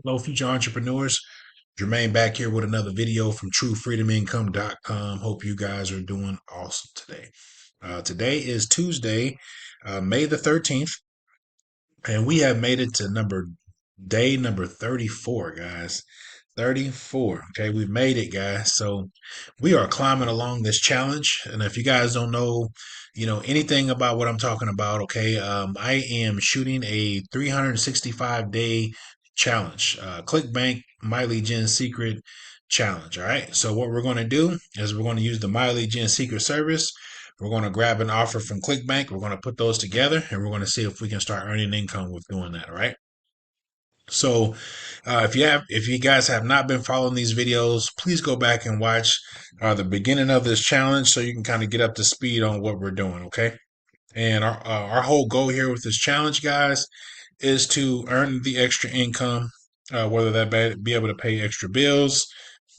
Hello, future entrepreneurs. Jermaine back here with another video from TrueFreedomIncome.com. Hope you guys are doing awesome today. Today is Tuesday, May the 13th, and we have made it to day number 34, guys. 34. Okay, we've made it, guys. So we are climbing along this challenge. And if you guys don't know, anything about what I'm talking about, okay, I am shooting a 365-day challenge, Clickbank Miley Gen Secret challenge. All right. So what we're going to do is we're going to use the Miley Gen Secret service. We're going to grab an offer from Clickbank. We're going to put those together and we're going to see if we can start earning income with doing that. All right. So, if you guys have not been following these videos, please go back and watch the beginning of this challenge so you can kind of get up to speed on what we're doing. Okay. And our whole goal here with this challenge, guys, is to earn the extra income, whether that be able to pay extra bills,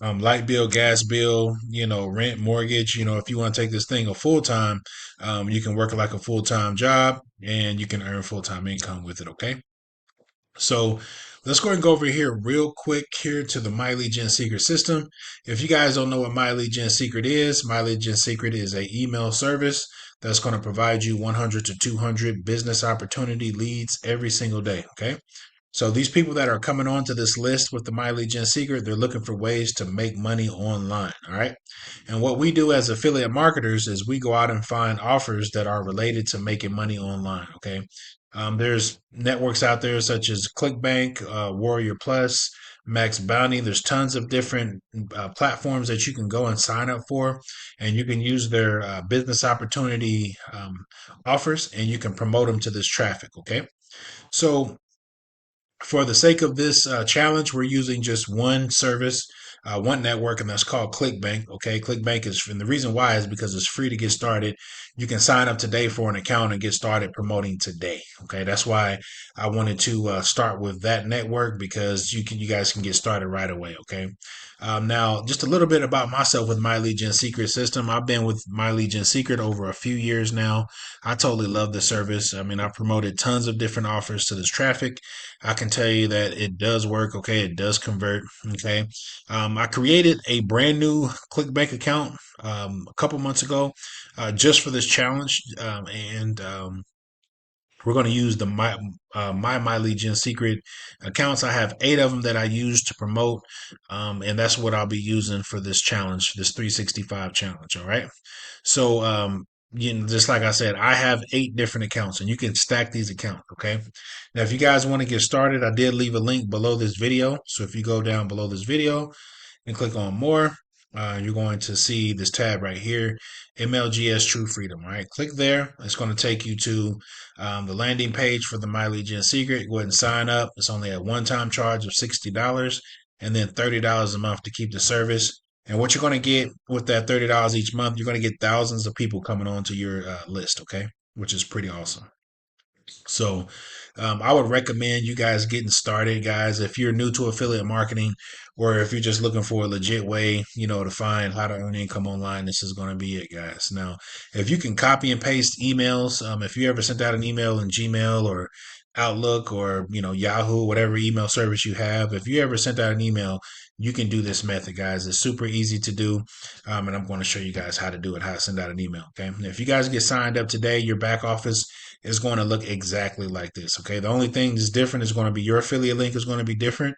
light bill, gas bill, rent, mortgage. If you want to take this thing a full time, you can work like a full time job and you can earn full time income with it. Okay. So let's go ahead and go over here real quick here to the Miley Gen Secret system. If you guys don't know what Miley Gen Secret is, Miley Gen Secret is a email service that's going to provide you 100 to 200 business opportunity leads every single day. Okay. So these people that are coming onto this list with the Miley Gen Secret, they're looking for ways to make money online. All right. And what we do as affiliate marketers is we go out and find offers that are related to making money online. Okay. There's networks out there such as Clickbank, Warrior Plus, Max Bounty. There's tons of different platforms that you can go and sign up for, and you can use their business opportunity offers, and you can promote them to this traffic. Okay. So for the sake of this challenge, we're using just one service, one network, and that's called Clickbank. Okay, Clickbank is, and the reason why is because it's free to get started. You can sign up today for an account and get started promoting today. Okay, that's why I wanted to start with that network because you guys can get started right away. Okay, now just a little bit about myself with My Legion Secret system. I've been with My Legion Secret over a few years now. I totally love the service. I mean, I've promoted tons of different offers to this traffic. I can tell you that it does work. Okay, it does convert. Okay, I created a brand new ClickBank account a couple months ago just for this challenge, and we're going to use the my Legion Secret accounts. I have 8 of them that I use to promote, and that's what I'll be using for this challenge, this 365 challenge. All right, so just like I said, I have 8 different accounts, and you can stack these accounts. Okay. Now, if you guys want to get started, I did leave a link below this video. So if you go down below this video and click on more, you're going to see this tab right here, MLGS True Freedom. All right, click there. It's going to take you to the landing page for the My Legion Secret. Go ahead and sign up. It's only a one-time charge of $60 and then $30 a month to keep the service. And what you're going to get with that $30 each month, you're going to get thousands of people coming onto your list, okay? Which is pretty awesome. So I would recommend you guys getting started, guys. If you're new to affiliate marketing, or if you're just looking for a legit way, to find how to earn income online, this is going to be it, guys. Now, if you can copy and paste emails, if you ever sent out an email in Gmail or Outlook or Yahoo, whatever email service you have, if you ever sent out an email, you can do this method, guys. It's super easy to do, and I'm going to show you guys how to do it, how to send out an email. Okay, and if you guys get signed up today, your back office is going to look exactly like this. Okay, the only thing that's different is going to be your affiliate link is going to be different,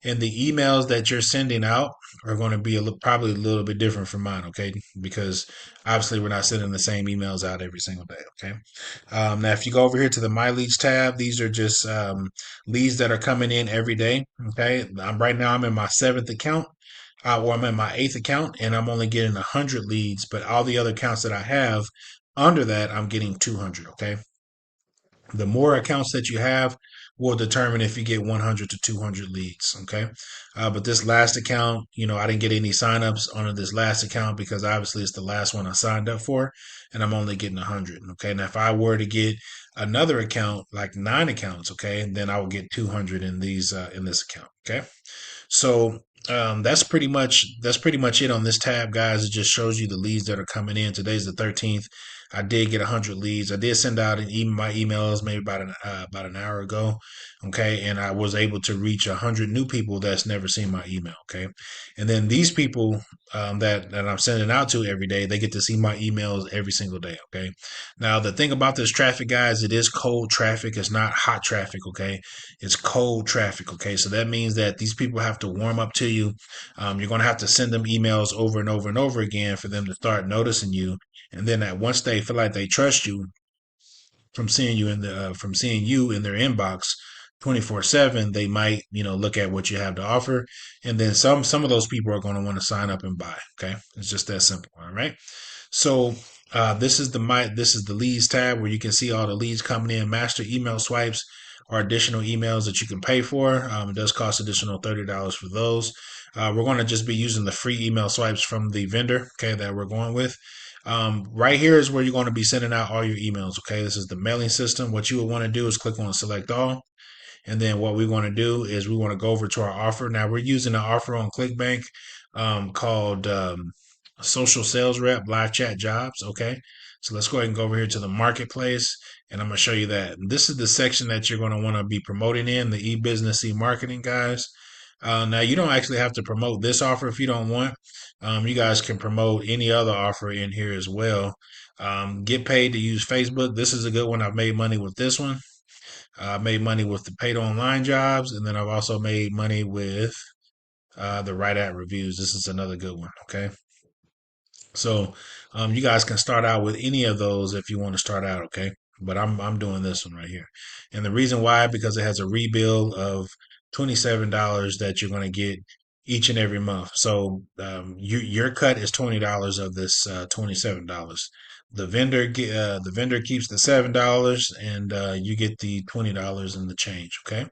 and the emails that you're sending out are going to be probably a little bit different from mine. Okay, because obviously we're not sending the same emails out every single day. Okay, now if you go over here to the My Leads tab, these are just leads that are coming in every day. Okay, right now I'm in my 7th account. Or I'm in my 8th account and I'm only getting 100 leads, but all the other accounts that I have under that, I'm getting 200. Okay. The more accounts that you have will determine if you get 100 to 200 leads. Okay. But this last account, I didn't get any signups on this last account because obviously it's the last one I signed up for and I'm only getting 100. Okay. Now, if I were to get another account, like 9 accounts, okay, then I will get 200 in in this account. Okay. So that's pretty much it on this tab, guys. It just shows you the leads that are coming in. Today's the 13th. I did get 100 leads. I did send out my emails maybe about an hour ago. Okay. And I was able to reach 100 new people that's never seen my email. Okay. And then these people that I'm sending out to every day, they get to see my emails every single day. Okay. Now, the thing about this traffic, guys, it is cold traffic. It's not hot traffic. Okay. It's cold traffic. Okay. So that means that these people have to warm up to you. You're going to have to send them emails over and over and over again for them to start noticing you. And then that once they feel like they trust you from seeing you in their inbox 24/7, they might, look at what you have to offer. And then some of those people are going to want to sign up and buy. Okay. It's just that simple. All right. So this is the leads tab where you can see all the leads coming in. Master email swipes are additional emails that you can pay for. It does cost additional $30 for those. We're going to just be using the free email swipes from the vendor, okay, that we're going with. Right here is where you're going to be sending out all your emails. Okay, this is the mailing system. What you would want to do is click on select all. And then what we want to do is we want to go over to our offer. Now we're using an offer on Clickbank called Social Sales Rep Live Chat Jobs. Okay. So let's go ahead and go over here to the marketplace, and I'm going to show you that. This is the section that you're going to want to be promoting in, the e-business, e-marketing, guys. Now, you don't actually have to promote this offer if you don't want. You guys can promote any other offer in here as well. Get paid to use Facebook. This is a good one. I've made money with this one. I made money with the paid online jobs, and then I've also made money with the right at reviews. This is another good one. Okay. So you guys can start out with any of those if you want to start out, okay? But I'm doing this one right here, and the reason why, because it has a rebill of $27 that you're going to get each and every month. So your cut is $20 of this $27. The vendor keeps the $7, and you get the $20 in the change, okay?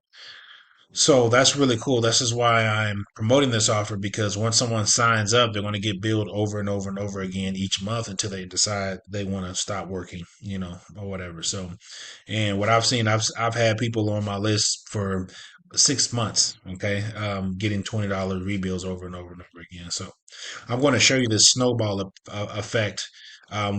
So that's really cool. This is why I'm promoting this offer, because once someone signs up, they're going to get billed over and over and over again each month until they decide they want to stop working, or whatever. So, and what I've seen, I've had people on my list for 6 months, okay, getting $20 rebills over and over and over again. So I'm going to show you this snowball effect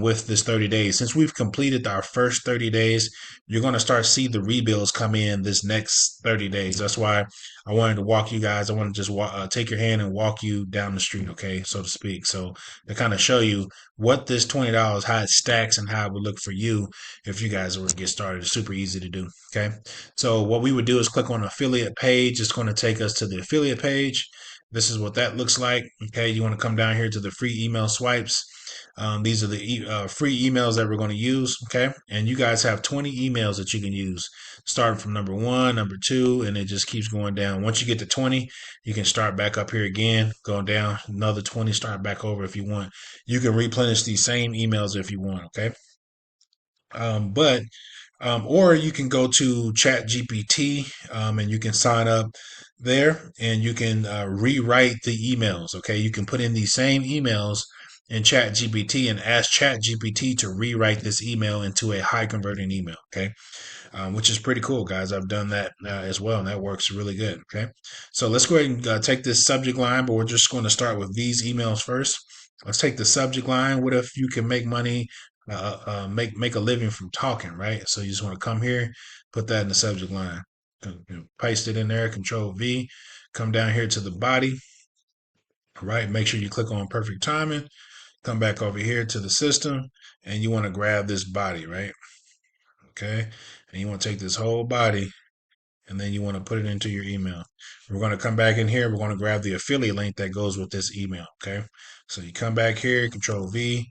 with this 30 days. Since we've completed our first 30 days, you're going to start see the rebills come in this next 30 days. That's why I wanted to walk you guys. I want to just take your hand and walk you down the street, okay, so to speak. So to kind of show you what this $20, how it stacks and how it would look for you if you guys were to get started. It's super easy to do, okay? So what we would do is click on affiliate page. It's going to take us to the affiliate page. This is what that looks like. Okay, you want to come down here to the free email swipes. These are the free emails that we're going to use. Okay, and you guys have 20 emails that you can use, starting from number 1, number 2, and it just keeps going down. Once you get to 20, you can start back up here again, go down another 20, start back over if you want. You can replenish these same emails if you want. Okay, but or you can go to Chat GPT and you can sign up there, and you can rewrite the emails. Okay, you can put in these same emails in Chat GPT and ask Chat GPT to rewrite this email into a high converting email. Okay, which is pretty cool, guys. I've done that as well, and that works really good. Okay, so let's go ahead and take this subject line, but we're just going to start with these emails first. Let's take the subject line. What if you can make money, make a living from talking, right? So you just want to come here, put that in the subject line, paste it in there, Control V, come down here to the body, right? Make sure you click on perfect timing, come back over here to the system, and you want to grab this body, right? Okay, and you want to take this whole body, and then you want to put it into your email. We're going to come back in here. We're going to grab the affiliate link that goes with this email. Okay, so you come back here, Control V,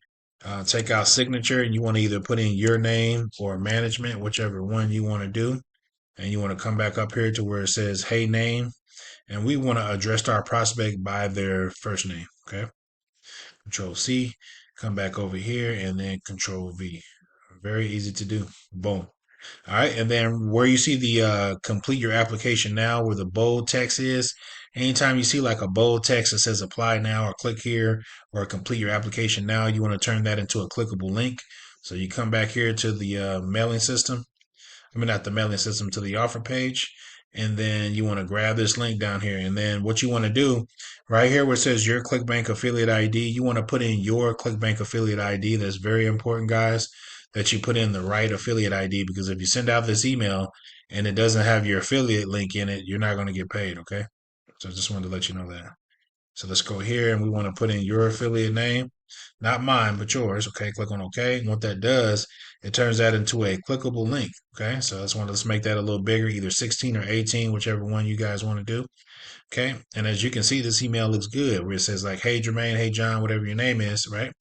take out signature, and you want to either put in your name or management, whichever one you want to do. And you want to come back up here to where it says hey name, and we want to address our prospect by their first name. Okay, Control C, come back over here, and then Control V. Very easy to do. Boom. All right, and then where you see the complete your application now, where the bold text is, anytime you see like a bold text that says apply now or click here or complete your application now, you want to turn that into a clickable link. So you come back here to the mailing system. I mean, not the mailing system, to the offer page, and then you want to grab this link down here. And then what you want to do right here where it says your Clickbank affiliate ID, you want to put in your Clickbank affiliate ID. That's very important, guys, that you put in the right affiliate ID, because if you send out this email and it doesn't have your affiliate link in it, you're not going to get paid. Okay. So I just wanted to let you know that. So let's go here and we want to put in your affiliate name, not mine, but yours. Okay, click on OK. And what that does, it turns that into a clickable link. Okay, so let's make that a little bigger, either 16 or 18, whichever one you guys want to do. Okay, and as you can see, this email looks good where it says like, hey Jermaine, hey John, whatever your name is, right?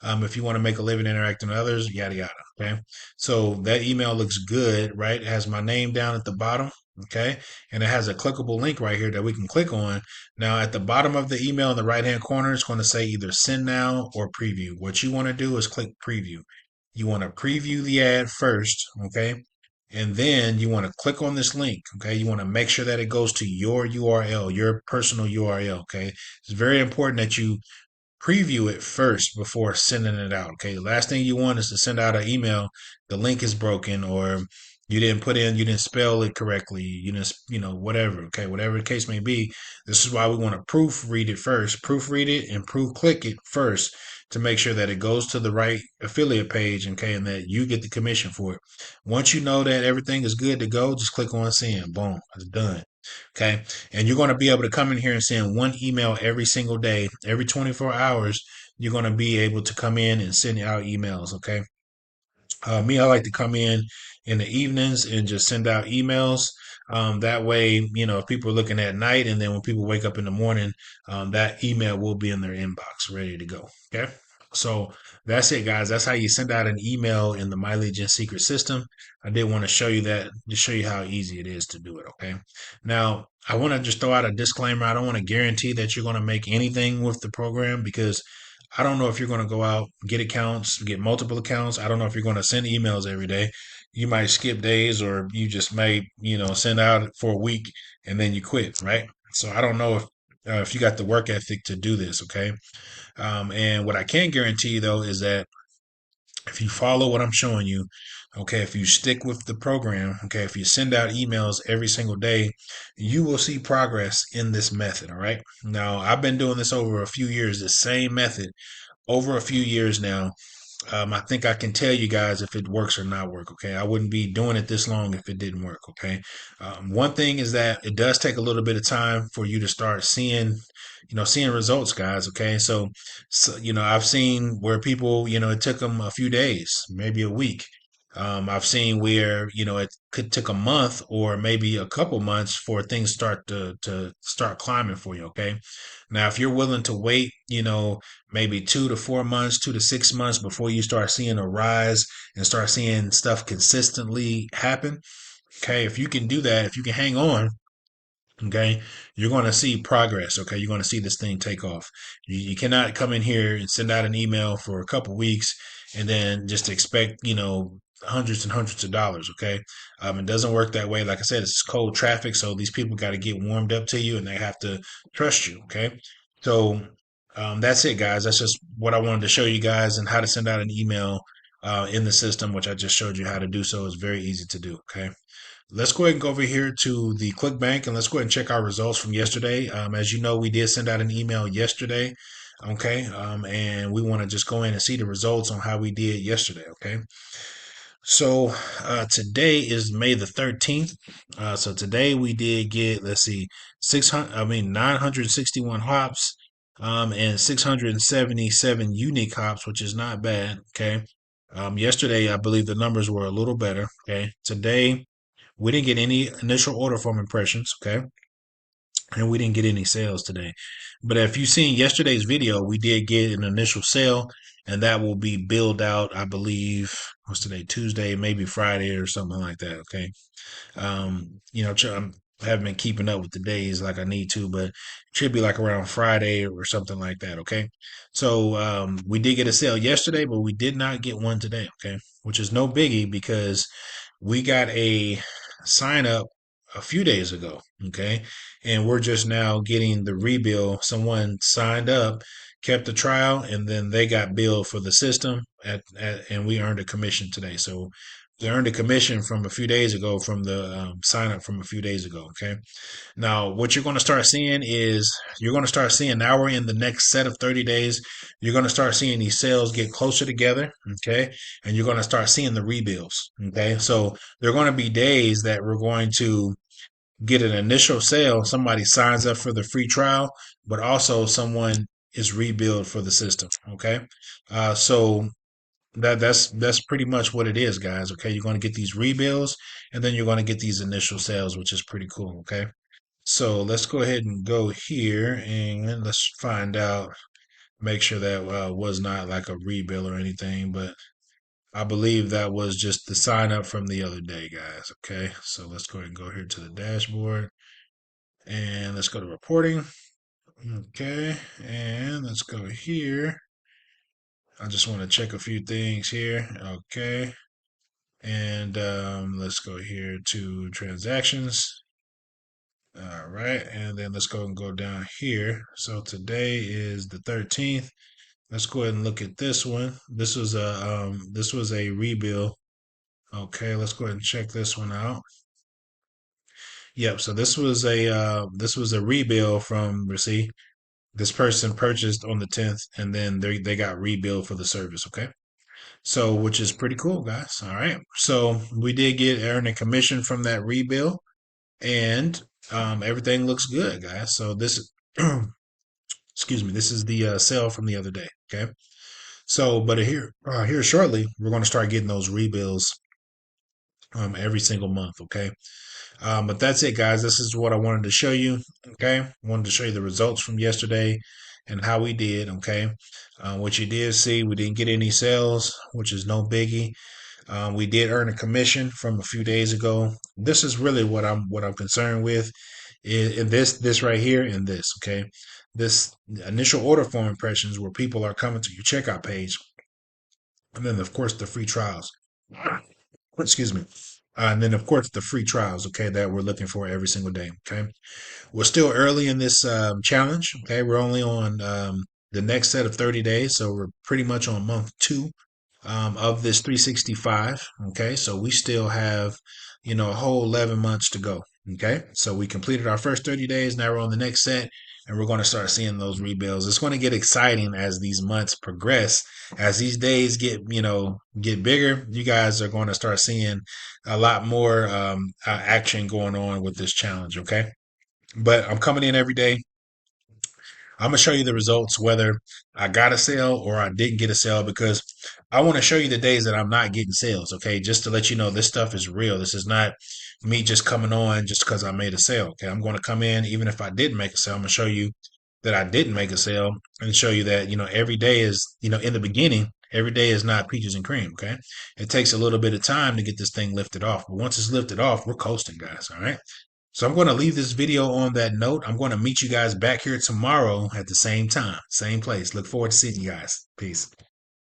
If you want to make a living interacting with others, yada yada. Okay, so that email looks good, right? It has my name down at the bottom. Okay, and it has a clickable link right here that we can click on. Now, at the bottom of the email in the right hand corner, it's going to say either send now or preview. What you want to do is click preview. You want to preview the ad first, okay? And then you want to click on this link, okay? You want to make sure that it goes to your URL, your personal URL, okay? It's very important that you preview it first before sending it out. Okay. The last thing you want is to send out an email, the link is broken, or you didn't spell it correctly, you didn't, whatever. Okay. Whatever the case may be. This is why we want to proofread it first, proofread it and click it first to make sure that it goes to the right affiliate page. Okay. And that you get the commission for it. Once you know that everything is good to go, just click on send. Boom. It's done. Okay. And you're going to be able to come in here and send one email every single day. Every 24 hours, you're going to be able to come in and send out emails. Okay. Me, I like to come in the evenings and just send out emails. That way, if people are looking at night and then when people wake up in the morning, that email will be in their inbox ready to go. Okay. So that's it, guys. That's how you send out an email in the My Legion secret system. I did want to show you that to show you how easy it is to do it. Okay. Now, I want to just throw out a disclaimer. I don't want to guarantee that you're going to make anything with the program, because I don't know if you're going to go out, get accounts, get multiple accounts. I don't know if you're going to send emails every day. You might skip days, or you just may, send out for a week and then you quit, right? So I don't know if you got the work ethic to do this. Okay. And what I can guarantee, though, is that if you follow what I'm showing you, okay, if you stick with the program, okay, if you send out emails every single day, you will see progress in this method. All right. Now, I've been doing this over a few years, the same method over a few years now. I think I can tell you guys if it works or not work. Okay. I wouldn't be doing it this long if it didn't work. Okay. One thing is that it does take a little bit of time for you to start seeing, seeing results, guys. Okay. So, I've seen where people, it took them a few days, maybe a week. I've seen where, it could take a month or maybe a couple months for things to start climbing for you. Okay. Now, if you're willing to wait, maybe 2 to 4 months, 2 to 6 months before you start seeing a rise and start seeing stuff consistently happen. Okay. If you can do that, if you can hang on, okay, you're going to see progress. Okay. You're going to see this thing take off. You cannot come in here and send out an email for a couple weeks and then just expect, hundreds and hundreds of dollars. Okay. It doesn't work that way. Like I said, it's cold traffic. So these people got to get warmed up to you and they have to trust you. Okay. So, that's it, guys. That's just what I wanted to show you guys, and how to send out an email, in the system, which I just showed you how to do. So it's very easy to do. Okay. Let's go ahead and go over here to the Clickbank and let's go ahead and check our results from yesterday. As you know, we did send out an email yesterday. Okay. And we want to just go in and see the results on how we did yesterday. Okay. So today is May the 13th. So today we did get, let's see, 961 hops, and 677 unique hops, which is not bad. Okay. Yesterday, I believe the numbers were a little better. Okay. Today, we didn't get any initial order form impressions, okay? And we didn't get any sales today. But if you've seen yesterday's video, we did get an initial sale, and that will be billed out, I believe, what's today, Tuesday, maybe Friday or something like that, okay? I haven't been keeping up with the days like I need to, but it should be like around Friday or something like that, okay? So we did get a sale yesterday, but we did not get one today, okay? Which is no biggie, because we got a sign up a few days ago, okay? And we're just now getting the rebill. Someone signed up, kept the trial, and then they got billed for the system and we earned a commission today. So They earned a commission from a few days ago from the sign up from a few days ago. Okay. Now, what you're going to start seeing is you're going to start seeing now we're in the next set of 30 days. You're going to start seeing these sales get closer together. Okay. And you're going to start seeing the rebuilds. Okay. So there are going to be days that we're going to get an initial sale. Somebody signs up for the free trial, but also someone is rebuild for the system. Okay. So that's pretty much what it is, guys. Okay. You're going to get these rebuilds and then you're going to get these initial sales, which is pretty cool. Okay. So let's go ahead and go here and let's find out, make sure that was not like a rebill or anything, but I believe that was just the sign up from the other day, guys. Okay, so let's go ahead and go here to the dashboard and let's go to reporting. Okay, and let's go here. I just want to check a few things here. Okay, and let's go here to transactions. All right, and then let's go and go down here. So today is the 13th. Let's go ahead and look at this one. This was a rebill. Okay, let's go ahead and check this one out. Yep, so this was a rebill from receipt. This person purchased on the 10th and then they got rebilled for the service, okay? So which is pretty cool, guys. All right. So we did get earn a commission from that rebill and everything looks good, guys. So this is excuse me, this is the sale from the other day. Okay, so but here shortly we're going to start getting those rebills every single month. Okay, but that's it, guys. This is what I wanted to show you. Okay, I wanted to show you the results from yesterday and how we did. Okay, what you did see, we didn't get any sales, which is no biggie. We did earn a commission from a few days ago. This is really what I'm concerned with in this right here and this. Okay, this initial order form impressions where people are coming to your checkout page, and then of course the free trials. Excuse me. And then, of course, the free trials, okay, that we're looking for every single day, okay? We're still early in this challenge, okay? We're only on the next set of 30 days, so we're pretty much on month two of this 365, okay? So we still have, a whole 11 months to go, okay? So we completed our first 30 days, now we're on the next set, and we're going to start seeing those rebuilds. It's going to get exciting as these months progress. As these days get bigger, you guys are going to start seeing a lot more action going on with this challenge. Okay, but I'm coming in every day. I'm gonna show you the results whether I got a sale or I didn't get a sale because I want to show you the days that I'm not getting sales. Okay, just to let you know this stuff is real. This is not me just coming on just because I made a sale. Okay, I'm going to come in even if I didn't make a sale. I'm gonna show you that I didn't make a sale and show you that every day is in the beginning. Every day is not peaches and cream. Okay, it takes a little bit of time to get this thing lifted off, but once it's lifted off, we're coasting, guys. All right. So I'm going to leave this video on that note. I'm going to meet you guys back here tomorrow at the same time, same place. Look forward to seeing you guys. Peace.